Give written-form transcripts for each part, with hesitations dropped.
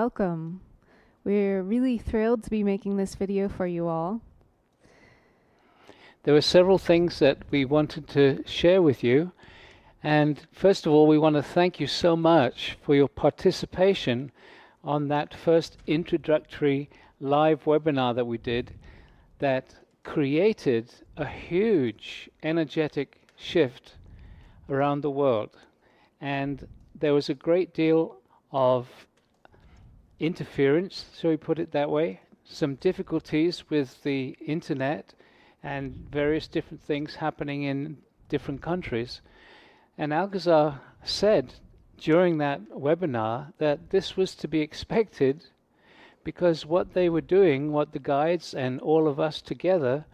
welcome. We're really thrilled to be making this video for you all. There were several things that we wanted to share with you. And first of all, we want to thank you so much for your participation on that first introductory live webinar that we did that created a huge energetic shift around the world. And there was a great deal of interference, shall we put it that way, some difficulties with the internet and various different things happening in different countries. And Alcazar said during that webinar that this was to be expected because what they were doing, what the guides and all of us together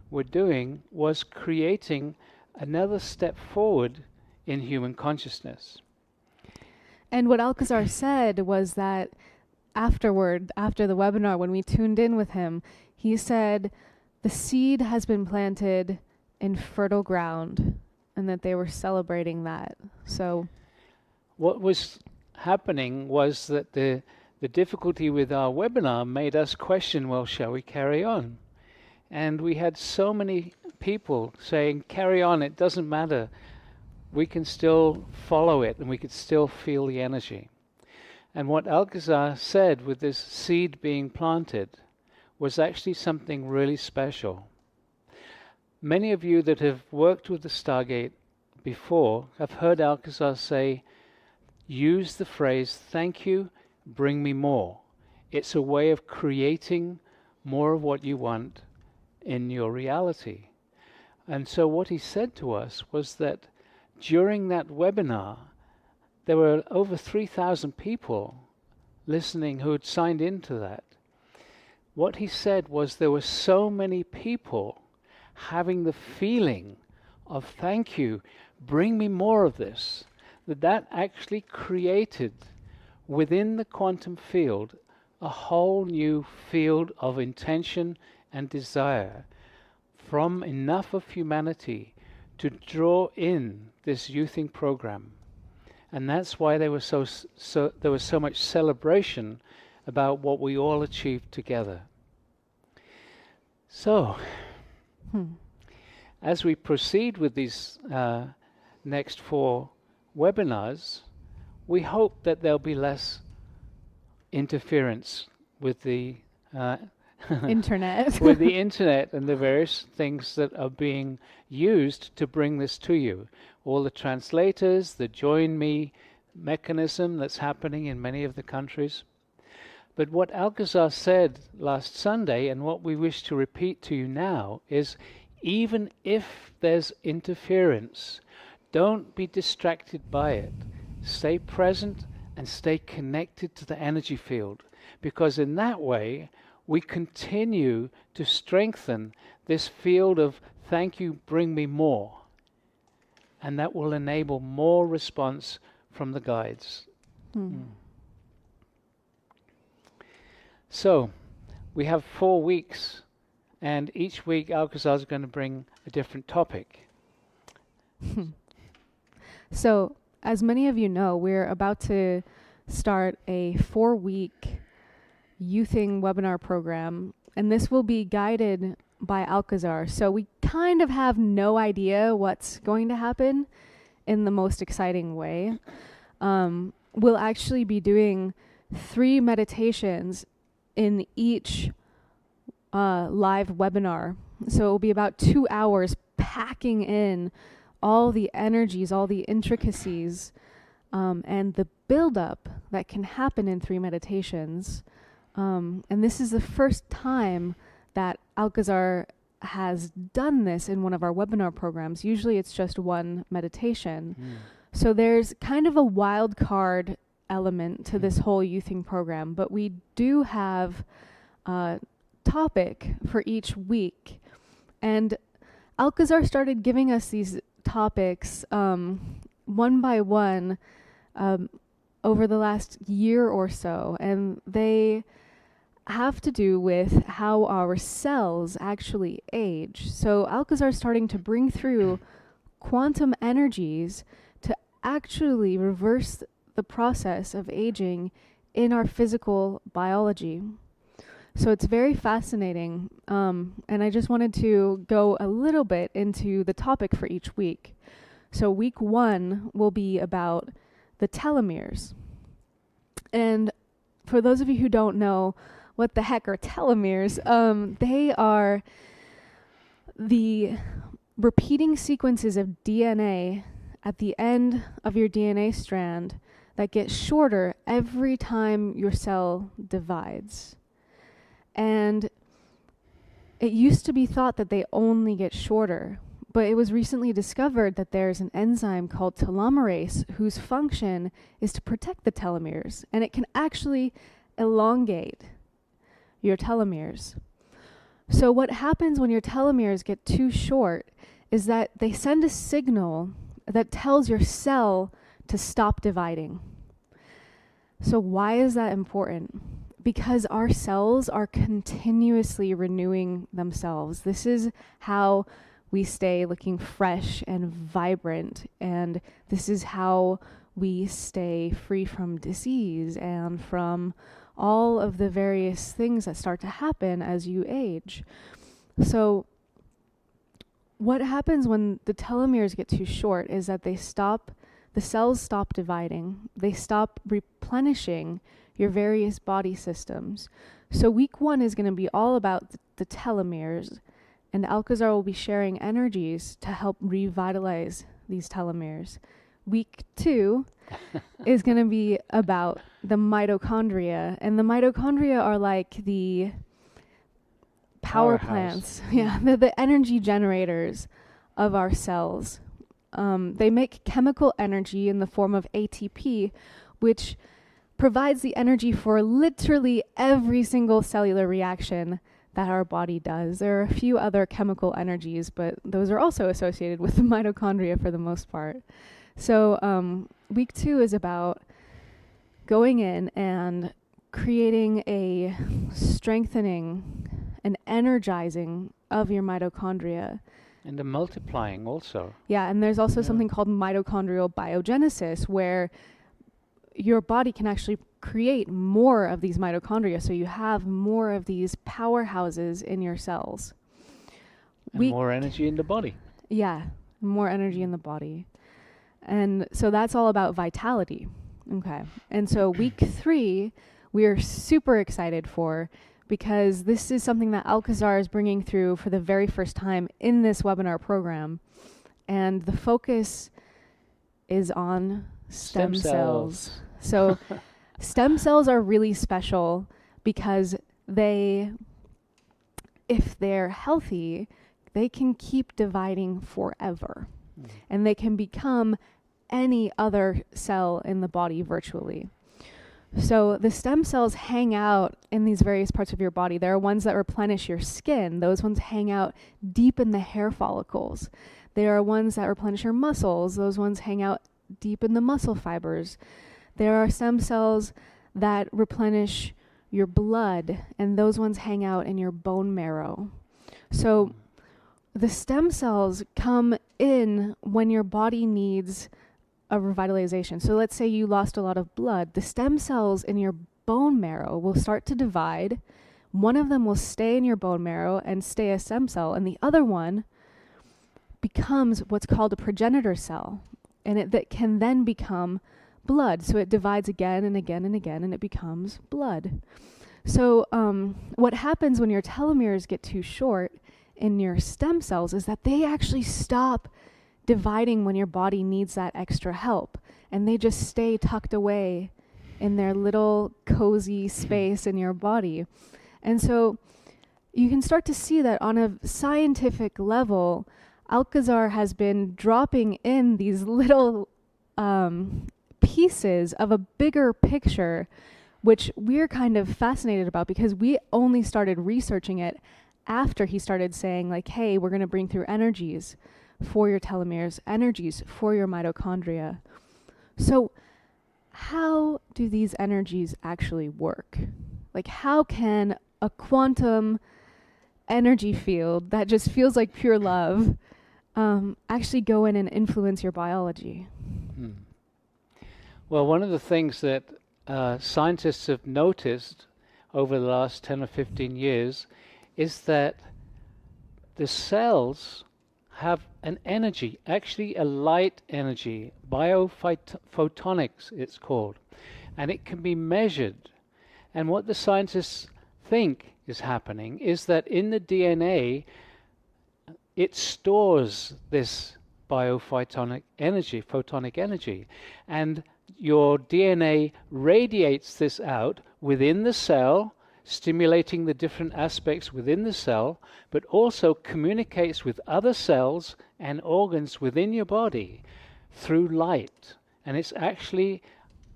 were doing, was creating another step forward in human consciousness. And what Alcazar said was that after the webinar, when we tuned in with him, he said the seed has been planted in fertile ground and that they were celebrating that. So what was happening was that the difficulty with our webinar made us question, well, shall we carry on? And we had so many people saying, carry on, it doesn't matter. We can still follow it and we could still feel the energy. And what Alcazar said with this seed being planted was actually something really special. Many of you that have worked with the Stargate before have heard Alcazar say, use the phrase, thank you, bring me more. It's a way of creating more of what you want in your reality. And so what he said to us was that during that webinar, there were over 3,000 people listening who had signed into that. What he said was there were so many people having the feeling of thank you, bring me more of this, that actually created within the quantum field a whole new field of intention and desire from enough of humanity to draw in this youthing program. And that's why there was so much celebration about what we all achieved together. So, as we proceed with these next 4 webinars, we hope that there'll be less interference with the internet. with the internet and the various things that are being used to bring this to you. All the translators, the join me mechanism that's happening in many of the countries. But what Alcazar said last Sunday, and what we wish to repeat to you now, is even if there's interference, don't be distracted by it. Stay present and stay connected to the energy field, because in that way we continue to strengthen this field of thank you, bring me more. And that will enable more response from the guides. So, we have 4 weeks, and each week Alcazar is going to bring a different topic. So, as many of you know, we're about to start a 4-week youthing webinar program, and this will be guided by Alcazar. So we kind of have no idea what's going to happen in the most exciting way. We'll actually be doing 3 meditations in each live webinar. So it will be about 2 hours packing in all the energies, all the intricacies, and the buildup that can happen in 3 meditations. And this is the first time that Alcazar has done this in one of our webinar programs. Usually it's just 1 meditation. So there's kind of a wild card element to this whole youthing program, but we do have a topic for each week. And Alcazar started giving us these topics one by one over the last year or so, and they have to do with how our cells actually age. So Alcazar is starting to bring through quantum energies to actually reverse the process of aging in our physical biology. So it's very fascinating. And I just wanted to go a little bit into the topic for each week. So week 1 will be about the telomeres. And for those of you who don't know what the heck are telomeres, they are the repeating sequences of DNA at the end of your DNA strand that get shorter every time your cell divides. And it used to be thought that they only get shorter, but it was recently discovered that there's an enzyme called telomerase whose function is to protect the telomeres, and it can actually elongate your telomeres. So what happens when your telomeres get too short is that they send a signal that tells your cell to stop dividing. So why is that important? Because our cells are continuously renewing themselves. This is how we stay looking fresh and vibrant, and this is how we stay free from disease and from all of the various things that start to happen as you age. So what happens when the telomeres get too short is that the cells stop dividing, they stop replenishing your various body systems. So week 1 is going to be all about the telomeres, and Alcazar will be sharing energies to help revitalize these telomeres. Week 2 is going to be about the mitochondria, and the mitochondria are like the power plants, the energy generators of our cells. They make chemical energy in the form of ATP, which provides the energy for literally every single cellular reaction that our body does. There are a few other chemical energies, but those are also associated with the mitochondria for the most part. So week 2 is about going in and creating a strengthening and energizing of your mitochondria. And the multiplying also. Yeah, and there's also something called mitochondrial biogenesis, where your body can actually create more of these mitochondria, so you have more of these powerhouses in your cells. And more energy in the body. Yeah, more energy in the body. And so that's all about vitality. Okay. And so week 3, we are super excited for, because this is something that Alcazar is bringing through for the very first time in this webinar program. And the focus is on stem cells. So stem cells are really special because if they're healthy, they can keep dividing forever. And they can become any other cell in the body virtually. So the stem cells hang out in these various parts of your body. There are ones that replenish your skin. Those ones hang out deep in the hair follicles. There are ones that replenish your muscles. Those ones hang out deep in the muscle fibers. There are stem cells that replenish your blood, and those ones hang out in your bone marrow. So the stem cells come in when your body needs a revitalization. So let's say you lost a lot of blood. The stem cells in your bone marrow will start to divide. One of them will stay in your bone marrow and stay a stem cell, and the other one becomes what's called a progenitor cell, and that can then become blood. So it divides again and again and again, and it becomes blood. So what happens when your telomeres get too short in your stem cells is that they actually stop dividing when your body needs that extra help, and they just stay tucked away in their little cozy space in your body. And so you can start to see that on a scientific level, Alcazar has been dropping in these little pieces of a bigger picture, which we're kind of fascinated about, because we only started researching it after he started saying, like, hey, we're going to bring through energies for your telomeres, energies for your mitochondria. So how do these energies actually work? Like, how can a quantum energy field that just feels like pure love actually go in and influence your biology? Well, one of the things that scientists have noticed over the last 10 or 15 years is that the cells have an energy, actually a light energy, biophotonics it's called, and it can be measured. And what the scientists think is happening is that in the DNA it stores this photonic energy, and your DNA radiates this out within the cell, stimulating the different aspects within the cell, but also communicates with other cells and organs within your body through light. And it's actually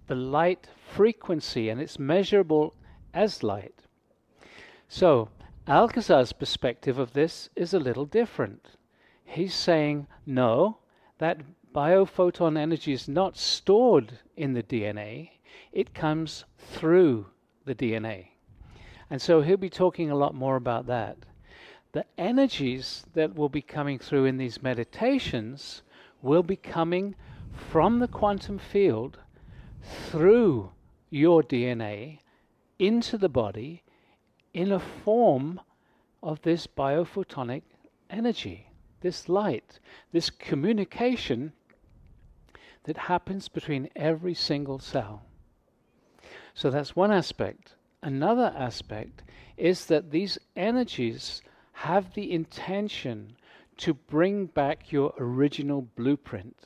the light frequency, and it's measurable as light. So Alcazar's perspective of this is a little different. He's saying, no, that biophoton energy is not stored in the DNA, it comes through the DNA. And so he'll be talking a lot more about that. The energies that will be coming through in these meditations will be coming from the quantum field through your DNA into the body in a form of this biophotonic energy, this light, this communication that happens between every single cell. So that's one aspect. Another aspect is that these energies have the intention to bring back your original blueprint.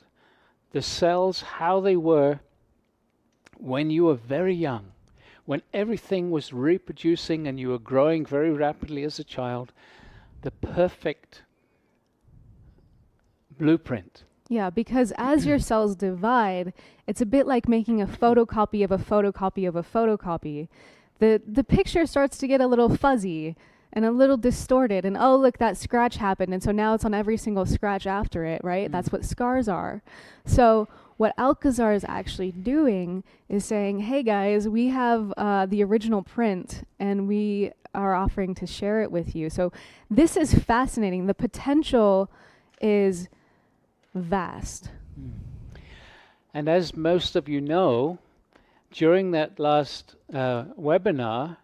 The cells, how they were when you were very young, when everything was reproducing and you were growing very rapidly as a child, the perfect blueprint. Yeah, because as your cells divide, it's a bit like making a photocopy of a photocopy of a photocopy. The picture starts to get a little fuzzy and a little distorted, and oh, look, that scratch happened, and so now it's on every single scratch after it, right? That's what scars are. So what Alcazar is actually doing is saying, hey guys, we have the original print, and we are offering to share it with you. So this is fascinating. The potential is vast. And as most of you know, during that last webinar,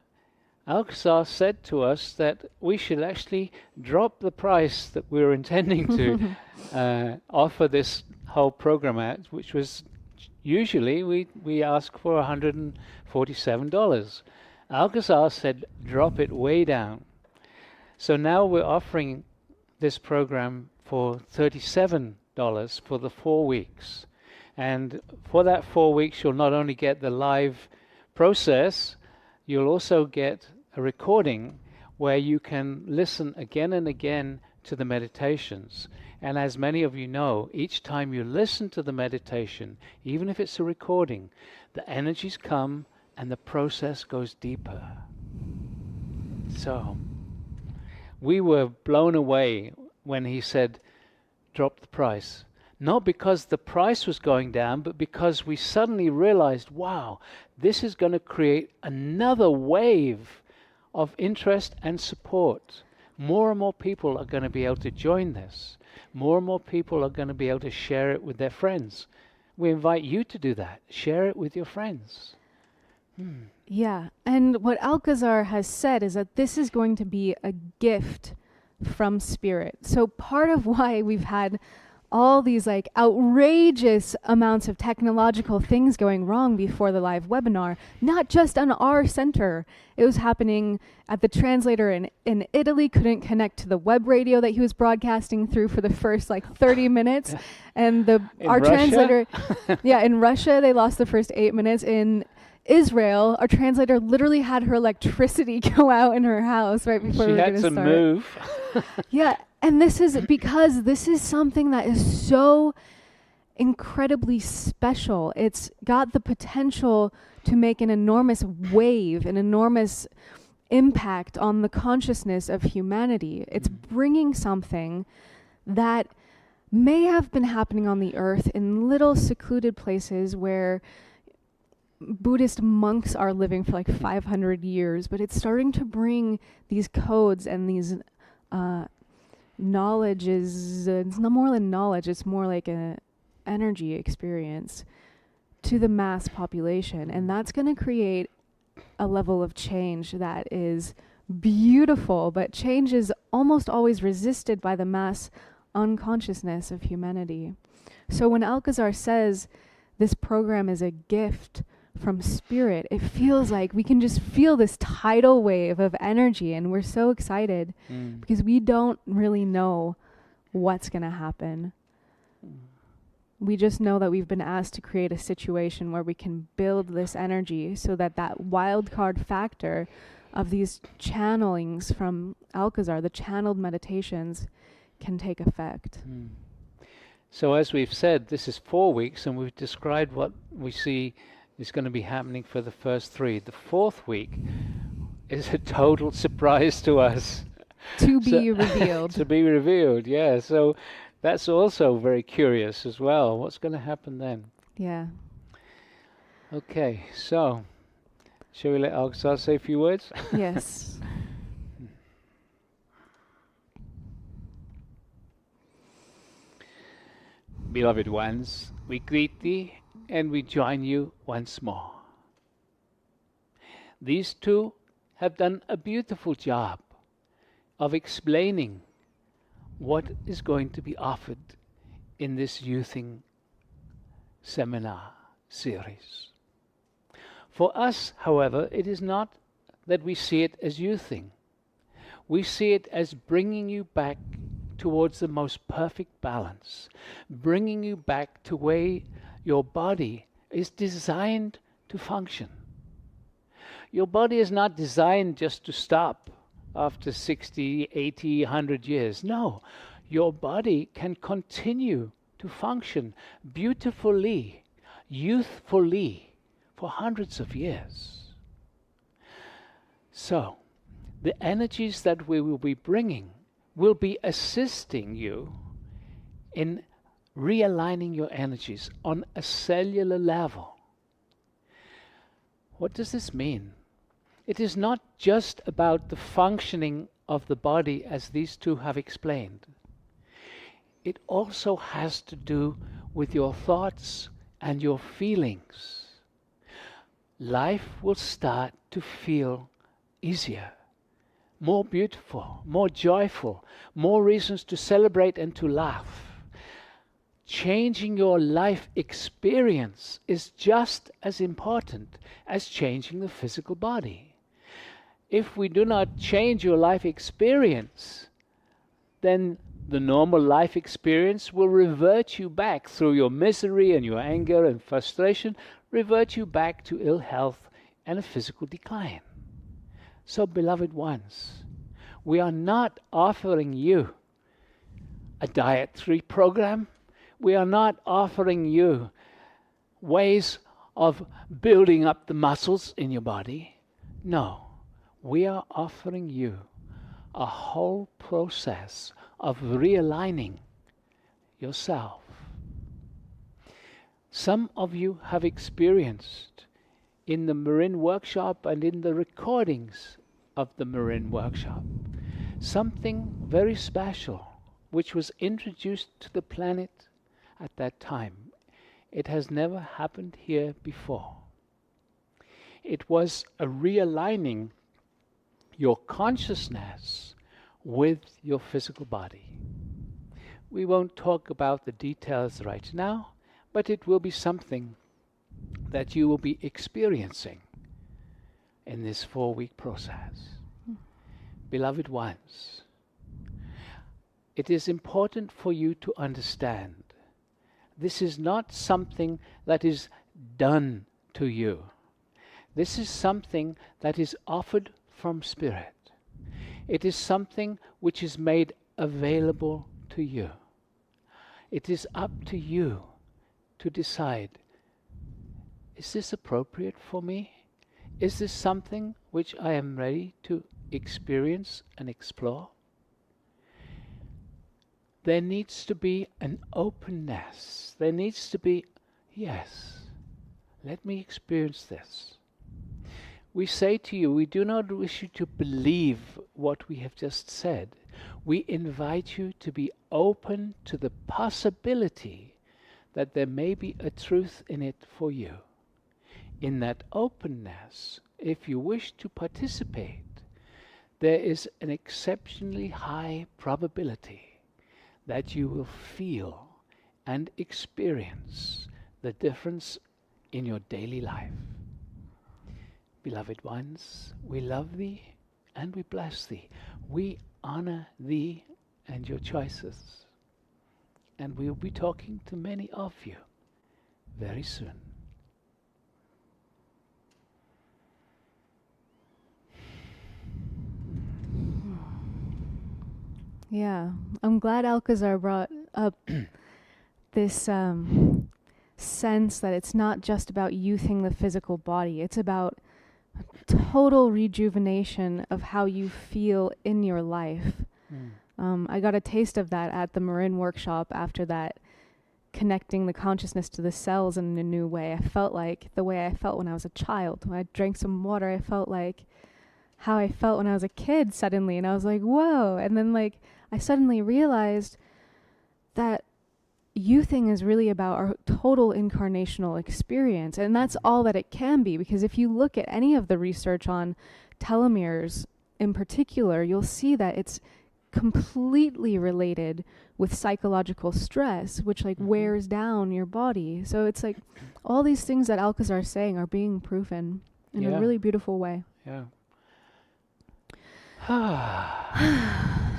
Alcazar said to us that we should actually drop the price that we were intending to offer this whole program at, which was usually we ask for $147. Alcazar said drop it way down. So now we're offering this program for $37 for the 4 weeks. And for that 4 weeks, you'll not only get the live process, you'll also get a recording where you can listen again and again to the meditations. And as many of you know, each time you listen to the meditation, even if it's a recording, the energies come and the process goes deeper. So we were blown away when he said, drop the price. Not because the price was going down, but because we suddenly realized, wow, this is going to create another wave of interest and support. More and more people are going to be able to join this. More and more people are going to be able to share it with their friends. We invite you to do that. Share it with your friends. Yeah, and what Alcazar has said is that this is going to be a gift from Spirit. So part of why we've had all these like outrageous amounts of technological things going wrong before the live webinar, not just on our center. It was happening at the translator in Italy, couldn't connect to the web radio that he was broadcasting through for the first like 30 minutes. And our translator, in Russia, they lost the first 8 minutes. In Israel, our translator literally had her electricity go out in her house right before we were going to start. She had to move. Yeah, and this is because this is something that is so incredibly special. It's got the potential to make an enormous wave, an enormous impact on the consciousness of humanity. It's bringing something that may have been happening on the earth in little secluded places where Buddhist monks are living for like 500 years, but it's starting to bring these codes and these knowledges. It's not more than knowledge, it's more like an energy experience to the mass population. And that's going to create a level of change that is beautiful, but change is almost always resisted by the mass unconsciousness of humanity. So when Alcazar says this program is a gift from spirit, it feels like we can just feel this tidal wave of energy, and we're so excited because we don't really know what's going to happen. We just know that we've been asked to create a situation where we can build this energy so that that wild card factor of these channelings from Alcazar, the channeled meditations, can take effect. So as we've said, this is 4 weeks, and we've described what we see is going to be happening for the first 3. The 4th week is a total surprise to us. To be revealed. To be revealed, yeah. So that's also very curious as well. What's going to happen then? Yeah. Okay, so shall we let Alcazar say a few words? Yes. Beloved ones, we greet thee and we join you once more. These two have done a beautiful job of explaining what is going to be offered in this youthing seminar series. For us, however, it is not that we see it as youthing. We see it as bringing you back towards the most perfect balance, bringing you back to where your body is designed to function. Your body is not designed just to stop after 60, 80, 100 years. No, your body can continue to function beautifully, youthfully, for hundreds of years. So, the energies that we will be bringing will be assisting you in realigning your energies on a cellular level. What does this mean? It is not just about the functioning of the body as these two have explained. It also has to do with your thoughts and your feelings. Life will start to feel easier, more beautiful, more joyful, more reasons to celebrate and to laugh. Changing your life experience is just as important as changing the physical body. If we do not change your life experience, then the normal life experience will revert you back through your misery and your anger and frustration, revert you back to ill health and a physical decline. So, beloved ones, we are not offering you a dietary program. We are not offering you ways of building up the muscles in your body. No, we are offering you a whole process of realigning yourself. Some of you have experienced in the Marin workshop and in the recordings of the Marin workshop something very special which was introduced to the planet at that time. It has never happened here before. It was a realigning your consciousness with your physical body. We won't talk about the details right now, but it will be something that you will be experiencing in this 4-week process. Beloved ones, it is important for you to understand this is not something that is done to you. This is something that is offered from Spirit. It is something which is made available to you. It is up to you to decide, is this appropriate for me? Is this something which I am ready to experience and explore? There needs to be an openness. There needs to be, yes, let me experience this. We say to you, we do not wish you to believe what we have just said. We invite you to be open to the possibility that there may be a truth in it for you. In that openness, if you wish to participate, there is an exceptionally high probability that you will feel and experience the difference in your daily life. Beloved ones, we love thee and we bless thee. We honor thee and your choices. And we will be talking to many of you very soon. Yeah, I'm glad Alcazar brought up this sense that it's not just about youthing the physical body. It's about total rejuvenation of how you feel in your life. I got a taste of that at the Marin workshop after that, connecting the consciousness to the cells in a new way. I felt like the way I felt when I was a child. When I drank some water, I felt like how I felt when I was a kid suddenly. And I was like, whoa. And then like I suddenly realized that youthing is really about our total incarnational experience. And that's all that it can be, because if you look at any of the research on telomeres in particular, you'll see that it's completely related with psychological stress, which like wears down your body. So it's like all these things that Alcazar is saying are being proven in a really beautiful way. Yeah.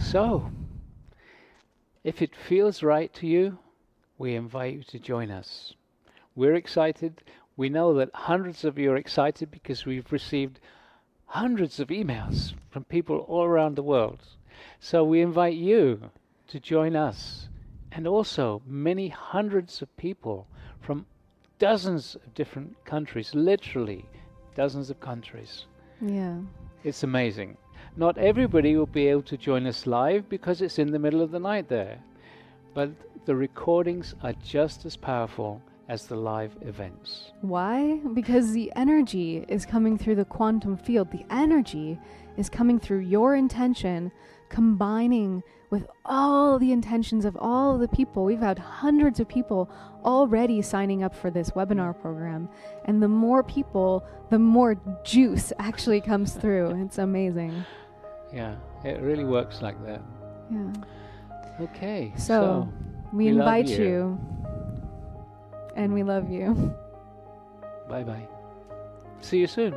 So, if it feels right to you, we invite you to join us. We're excited. We know that hundreds of you are excited because we've received hundreds of emails from people all around the world. So we invite you to join us, and also many hundreds of people from dozens of different countries, literally dozens of countries. Yeah. It's amazing. Not everybody will be able to join us live because it's in the middle of the night there. But the recordings are just as powerful as the live events. Why? Because the energy is coming through the quantum field. The energy is coming through your intention, combining with all the intentions of all the people. We've had hundreds of people already signing up for this webinar program. And the more people, the more juice actually comes through. It's amazing. Yeah, it really works like that. Yeah. Okay. So we invite you. And we love you. Bye-bye. See you soon.